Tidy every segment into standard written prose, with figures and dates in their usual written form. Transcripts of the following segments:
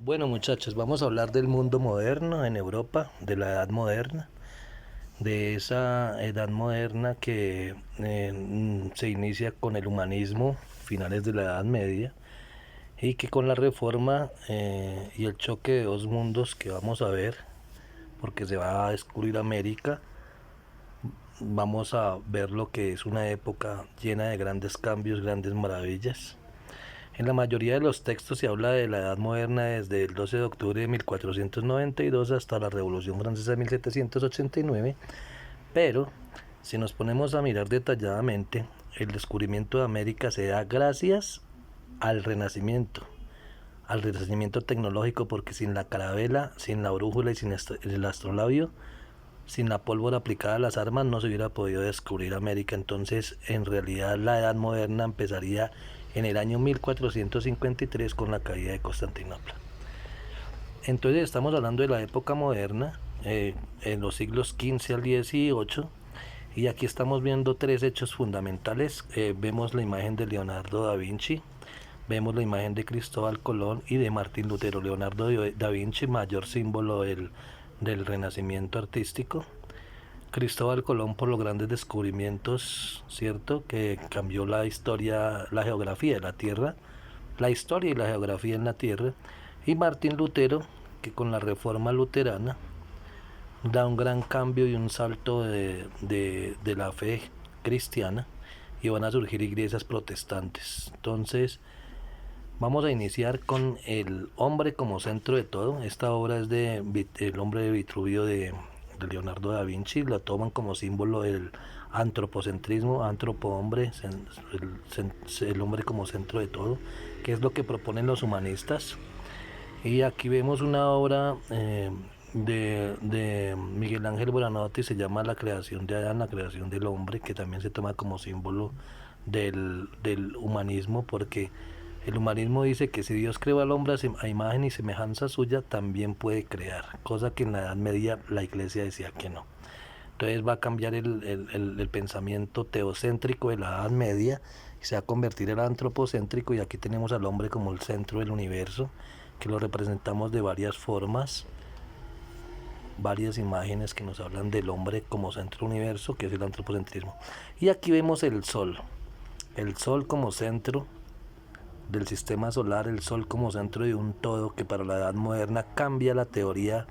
Bueno, muchachos, vamos a hablar del mundo moderno en Europa, de la edad moderna, de esa edad moderna que se inicia con el humanismo, finales de la Edad Media, y que con la reforma y el choque de dos mundos que vamos a ver, porque se va a descubrir América, vamos a ver lo que es una época llena de grandes cambios, grandes maravillas. En la mayoría de los textos se habla de la Edad Moderna desde el 12 de octubre de 1492 hasta la Revolución Francesa de 1789, pero si nos ponemos a mirar detalladamente, el descubrimiento de América se da gracias al Renacimiento tecnológico, porque sin la carabela, sin la brújula y sin el astrolabio, sin la pólvora aplicada a las armas no se hubiera podido descubrir América. Entonces, en realidad, la Edad Moderna empezaría en el año 1453 con la caída de Constantinopla. Entonces, estamos hablando de la época moderna, en los siglos XV al XVIII, y aquí estamos viendo tres hechos fundamentales. Vemos la imagen de Leonardo da Vinci, vemos la imagen de Cristóbal Colón y de Martín Lutero. Leonardo da Vinci, mayor símbolo del Renacimiento artístico. Cristóbal Colón por los grandes descubrimientos, ¿cierto? Que cambió la historia, la geografía de la Tierra, la historia y la geografía en la Tierra. Y Martín Lutero, que con la reforma luterana da un gran cambio y un salto de la fe cristiana, y van a surgir iglesias protestantes. Entonces, vamos a iniciar con el hombre como centro de todo. Esta obra es de El hombre de Vitruvio de Leonardo da Vinci. La toman como símbolo del antropocentrismo, hombre, el hombre como centro de todo, que es lo que proponen los humanistas. Y aquí vemos una obra de Miguel Ángel Buonarroti, se llama La creación de Adán, la creación del hombre, que también se toma como símbolo del humanismo, porque el humanismo dice que si Dios creó al hombre a imagen y semejanza suya, también puede crear, cosa que en la Edad Media la Iglesia decía que no. Entonces va a cambiar el pensamiento teocéntrico de la Edad Media y se va a convertir en antropocéntrico, y aquí tenemos al hombre como el centro del universo, que lo representamos de varias formas, varias imágenes que nos hablan del hombre como centro del universo, que es el antropocentrismo. Y aquí vemos el sol como centro del sistema solar, el sol como centro de un todo, que para la edad moderna cambia la teoría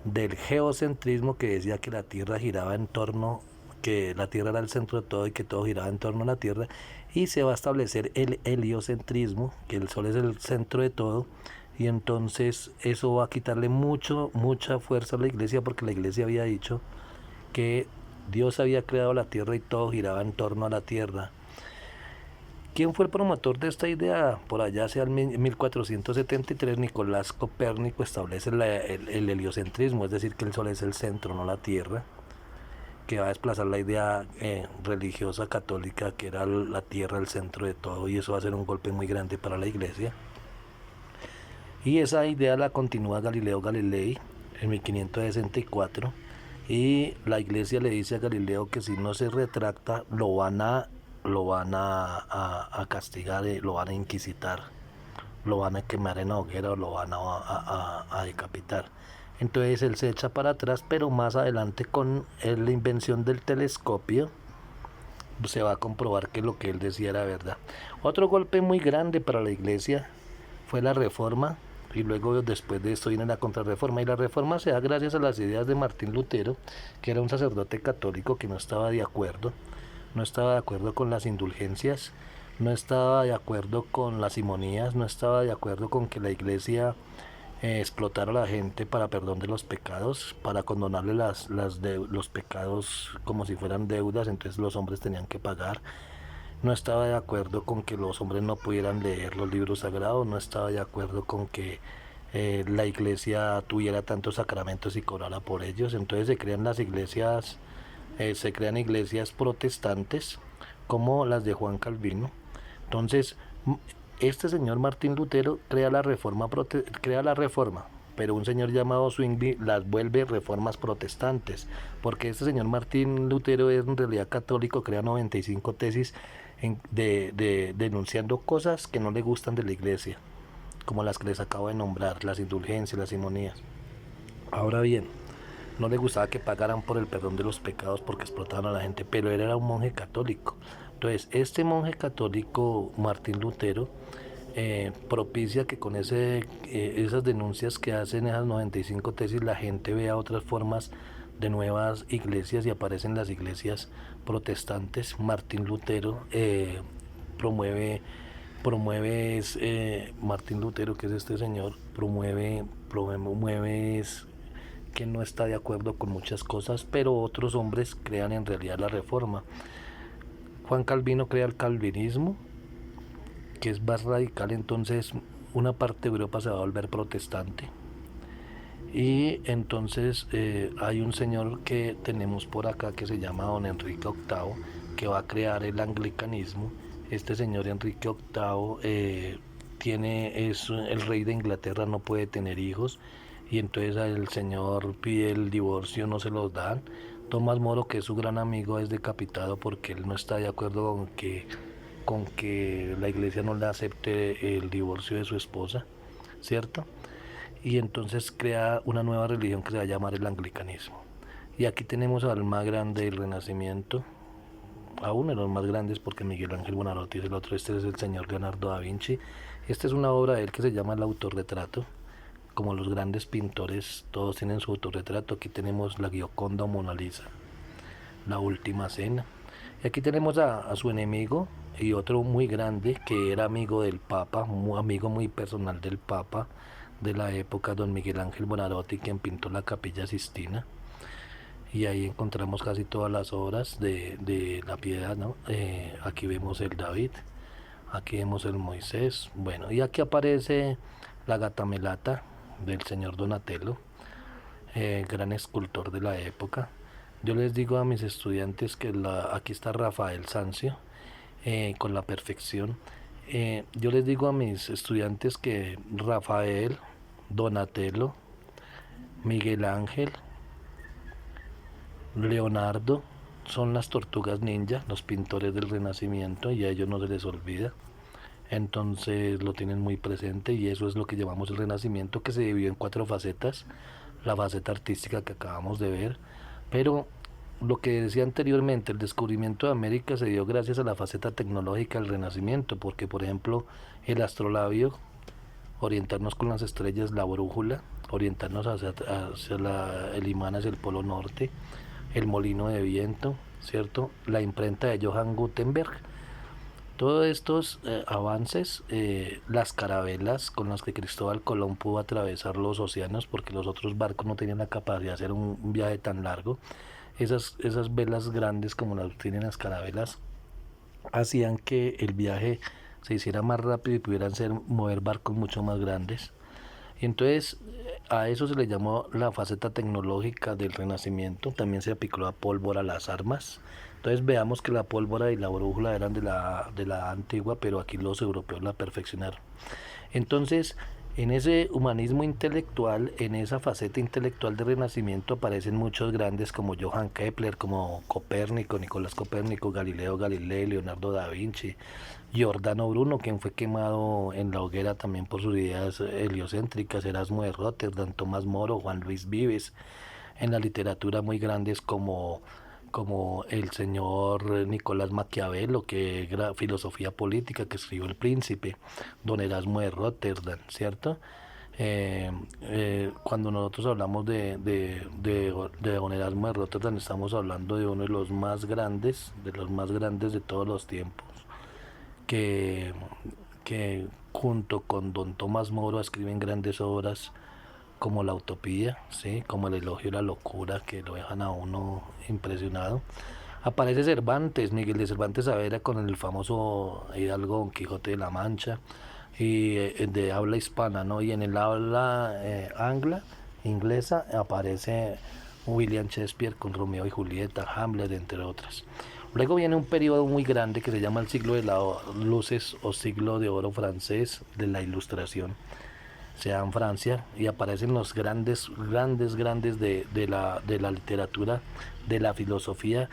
del geocentrismo, que decía que la Tierra giraba en torno, que la Tierra era el centro de todo y que todo giraba en torno a la Tierra, y se va a establecer el heliocentrismo, que el sol es el centro de todo, y entonces eso va a quitarle mucha fuerza a la Iglesia, porque la Iglesia había dicho que Dios había creado la Tierra y todo giraba en torno a la Tierra. ¿Quién fue el promotor de esta idea? Por allá hacia el 1473, Nicolás Copérnico establece el heliocentrismo, es decir, que el Sol es el centro, no la Tierra, que va a desplazar la idea religiosa católica, que era la Tierra el centro de todo, y eso va a ser un golpe muy grande para la Iglesia. Y esa idea la continúa Galileo Galilei en 1564, y la Iglesia le dice a Galileo que si no se retracta lo van a castigar, lo van a inquisitar, lo van a quemar en hoguera o lo van a decapitar. Entonces él se echa para atrás, pero más adelante con la invención del telescopio se va a comprobar que lo que él decía era verdad. Otro golpe muy grande para la Iglesia fue la Reforma, y luego después de esto viene la Contrarreforma, y la Reforma se da gracias a las ideas de Martín Lutero, que era un sacerdote católico que no estaba de acuerdo con las indulgencias, no estaba de acuerdo con las simonías, no estaba de acuerdo con que la Iglesia explotara a la gente para perdón de los pecados, para condonarle los pecados como si fueran deudas, entonces los hombres tenían que pagar. No estaba de acuerdo con que los hombres no pudieran leer los libros sagrados, no estaba de acuerdo con que la Iglesia tuviera tantos sacramentos y cobrara por ellos. Entonces se crean iglesias protestantes como las de Juan Calvino. Entonces, este señor Martín Lutero crea la reforma, pero un señor llamado Zwingli las vuelve reformas protestantes, porque este señor Martín Lutero es en realidad católico, crea 95 tesis denunciando cosas que no le gustan de la Iglesia. como las que les acabo de nombrar, las indulgencias, las simonías. Ahora bien, no le gustaba que pagaran por el perdón de los pecados porque explotaban a la gente, pero él era un monje católico. Entonces, este monje católico, Martín Lutero, propicia que con esas denuncias que hacen, esas 95 tesis, la gente vea otras formas de nuevas iglesias y aparecen las iglesias protestantes. Martín Lutero Martín Lutero, que es este señor, promueve que no está de acuerdo con muchas cosas, pero otros hombres crean en realidad la reforma. Juan Calvino crea el calvinismo, que es más radical, entonces una parte de Europa se va a volver protestante. Y entonces hay un señor que tenemos por acá que se llama don Enrique VIII, que va a crear el anglicanismo. Este señor Enrique VIII es el rey de Inglaterra, no puede tener hijos, y entonces el señor pide el divorcio, no se los dan. Tomás Moro, que es su gran amigo, es decapitado porque él no está de acuerdo con que la iglesia no le acepte el divorcio de su esposa, ¿cierto? Y entonces crea una nueva religión que se va a llamar el anglicanismo. Y aquí tenemos al más grande del Renacimiento, a uno de los más grandes, porque Miguel Ángel Buonarroti es el otro. Este es el señor Leonardo da Vinci. Esta es una obra de él que se llama El autorretrato. Como los grandes pintores, todos tienen su autorretrato. Aquí tenemos la Gioconda o Mona Lisa, la Última Cena. Y aquí tenemos a su enemigo y otro muy grande que era amigo del Papa, amigo muy personal del Papa de la época, don Miguel Ángel Buonarroti, quien pintó la Capilla Sistina. Y ahí encontramos casi todas las obras de la piedad, ¿no? Aquí vemos el David, aquí vemos el Moisés, bueno, y aquí aparece la Gatamelata del señor Donatello, gran escultor de la época. Yo les digo a mis estudiantes que aquí está Rafael Sanzio, con la perfección. Yo les digo a mis estudiantes que Rafael, Donatello, Miguel Ángel, Leonardo son las tortugas ninja, los pintores del Renacimiento, y a ellos no se les olvida. Entonces lo tienen muy presente y eso es lo que llamamos el Renacimiento, que se dividió en 4 facetas. La faceta artística que acabamos de ver, pero lo que decía anteriormente, el descubrimiento de América se dio gracias a la faceta tecnológica del Renacimiento, porque por ejemplo el astrolabio, orientarnos con las estrellas, la brújula, orientarnos hacia el imán, hacia el polo norte, el molino de viento, ¿cierto? La imprenta de Johann Gutenberg. Todos estos avances, las carabelas con las que Cristóbal Colón pudo atravesar los océanos, porque los otros barcos no tenían la capacidad de hacer un viaje tan largo, esas velas grandes como las tienen las carabelas, hacían que el viaje se hiciera más rápido y pudieran mover barcos mucho más grandes. Y entonces a eso se le llamó la faceta tecnológica del Renacimiento. También se aplicó la pólvora a las armas. Entonces veamos que la pólvora y la brújula eran de la antigua, pero aquí los europeos la perfeccionaron. Entonces, en ese humanismo intelectual, en esa faceta intelectual del Renacimiento, aparecen muchos grandes como Johann Kepler, como Copérnico, Nicolás Copérnico, Galileo Galilei, Leonardo da Vinci, Giordano Bruno, quien fue quemado en la hoguera también por sus ideas heliocéntricas, Erasmo de Rotterdam, Tomás Moro, Juan Luis Vives. En la literatura muy grandes como el señor Nicolás Maquiavelo, que era filosofía política, que escribió El Príncipe, don Erasmo de Rotterdam, ¿cierto? Cuando nosotros hablamos de don Erasmo de Rotterdam, estamos hablando de uno de los más grandes de todos los tiempos, que junto con don Tomás Moro escriben grandes obras como la Utopía, ¿sí? Como el Elogio de la Locura, que lo dejan a uno impresionado. Aparece Cervantes, Miguel de Cervantes Saavedra, con el famoso hidalgo Don Quijote de la Mancha, y de habla hispana, ¿no? Y en el habla inglesa, aparece William Shakespeare con Romeo y Julieta, Hamlet, entre otras. Luego viene un periodo muy grande que se llama el siglo de las luces o siglo de oro francés de la Ilustración, se da en Francia, y aparecen los grandes de la literatura, de la filosofía,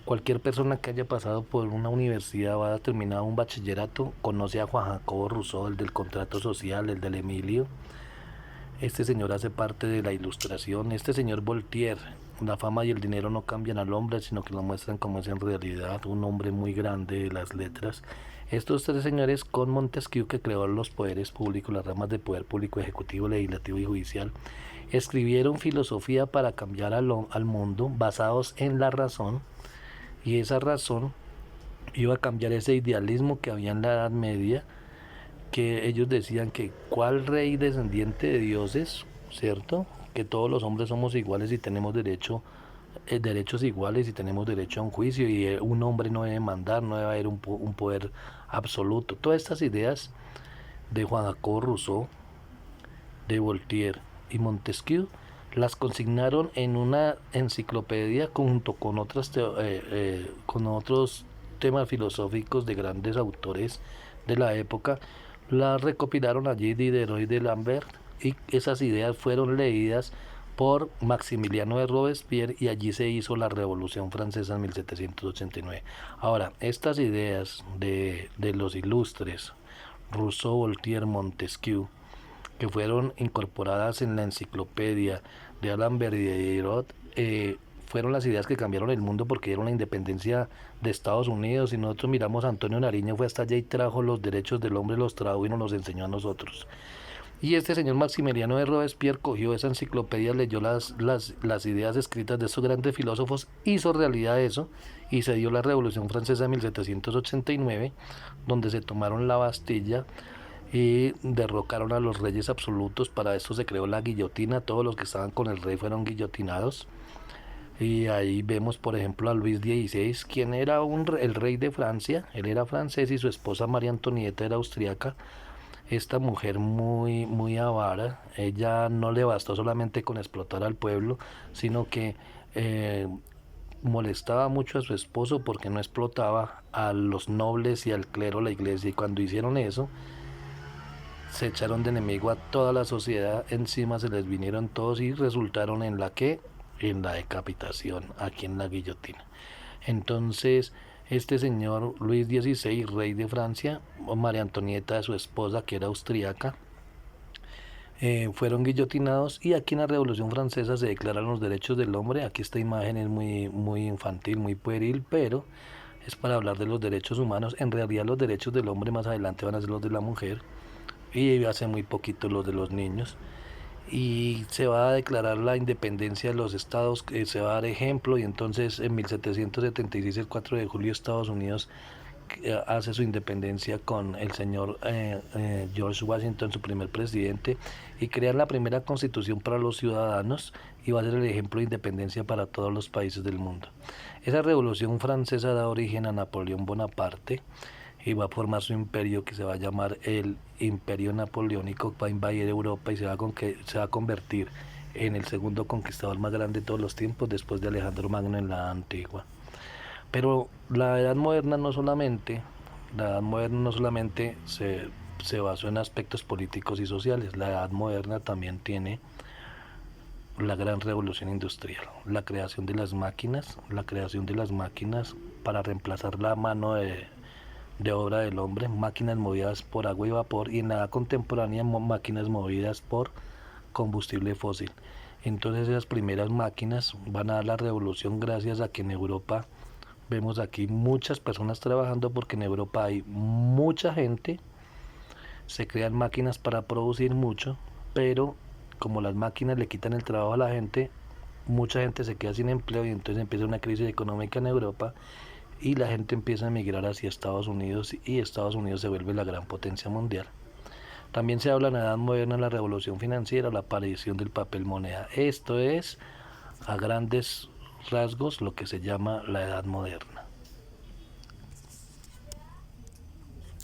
Cualquier persona que haya pasado por una universidad o haya terminado un bachillerato conoce a Juan Jacobo Rousseau, el del contrato social, el del Emilio. Este señor hace parte de la Ilustración. Este señor Voltaire, la fama y el dinero no cambian al hombre, sino que lo muestran como es en realidad, un hombre muy grande de las letras. Estos tres señores, con Montesquieu, que creó los poderes públicos, las ramas de poder público, ejecutivo, legislativo y judicial, escribieron filosofía para cambiar al mundo basados en la razón, y esa razón iba a cambiar ese idealismo que había en la Edad Media, que ellos decían que cuál rey descendiente de dioses, ¿cierto? Que todos los hombres somos iguales y tenemos derechos iguales y tenemos derecho a un juicio, y un hombre no debe mandar, no debe haber un poder absoluto. Todas estas ideas de Juan Jacobo Rousseau, de Voltaire y Montesquieu las consignaron en una enciclopedia junto con otros temas filosóficos de grandes autores de la época. Las recopilaron allí Diderot y D'Alembert, y esas ideas fueron leídas por Maximiliano de Robespierre, y allí se hizo la Revolución Francesa en 1789. Ahora, estas ideas de los ilustres Rousseau, Voltaire, Montesquieu, que fueron incorporadas en la enciclopedia de D'Alembert y de Diderot, fueron las ideas que cambiaron el mundo, porque dieron la independencia de Estados Unidos. Y nosotros miramos, a Antonio Nariño fue hasta allá y trajo los derechos del hombre, los trajo y nos los enseñó a nosotros. Y este señor Maximiliano de Robespierre cogió esa enciclopedia, leyó las ideas escritas de estos grandes filósofos, hizo realidad eso, y se dio la Revolución Francesa de 1789, donde se tomaron la Bastilla y derrocaron a los reyes absolutos. Para esto se creó la guillotina, todos los que estaban con el rey fueron guillotinados. Y ahí vemos, por ejemplo, a Luis XVI, quien era el rey de Francia. Él era francés y su esposa María Antonieta era austriaca. Esta mujer muy, muy avara, ella no le bastó solamente con explotar al pueblo, sino que molestaba mucho a su esposo porque no explotaba a los nobles y al clero, la iglesia. Y cuando hicieron eso, se echaron de enemigo a toda la sociedad, encima se les vinieron todos y resultaron en la decapitación, aquí en la guillotina. Entonces, este señor Luis XVI, rey de Francia, María Antonieta, su esposa, que era austríaca, fueron guillotinados, y aquí en la Revolución Francesa se declararon los derechos del hombre. Aquí esta imagen es muy, muy infantil, muy pueril, pero es para hablar de los derechos humanos. En realidad los derechos del hombre más adelante van a ser los de la mujer, y hace muy poquito los de los niños. Y se va a declarar la independencia de los estados, se va a dar ejemplo, y entonces en 1776, el 4 de julio, Estados Unidos hace su independencia con el señor George Washington, su primer presidente, y crean la primera constitución para los ciudadanos, y va a ser el ejemplo de independencia para todos los países del mundo. Esa revolución francesa da origen a Napoleón Bonaparte, y va a formar su imperio, que se va a llamar el Imperio Napoleónico. Va a invadir Europa y se va a convertir en el segundo conquistador más grande de todos los tiempos, después de Alejandro Magno en la antigua. Pero la edad moderna no solamente se basó en aspectos políticos y sociales. La edad moderna también tiene la gran revolución industrial, la creación de las máquinas para reemplazar la mano de obra del hombre, máquinas movidas por agua y vapor, y en la edad contemporánea máquinas movidas por combustible fósil. Entonces esas primeras máquinas van a dar la revolución, gracias a que en Europa vemos aquí muchas personas trabajando, porque en Europa hay mucha gente, se crean máquinas para producir mucho, pero como las máquinas le quitan el trabajo a la gente, mucha gente se queda sin empleo, y entonces empieza una crisis económica en Europa, y la gente empieza a emigrar hacia Estados Unidos, y Estados Unidos se vuelve la gran potencia mundial. También se habla en la Edad Moderna de la revolución financiera, la aparición del papel moneda. Esto es, a grandes rasgos, lo que se llama la Edad Moderna.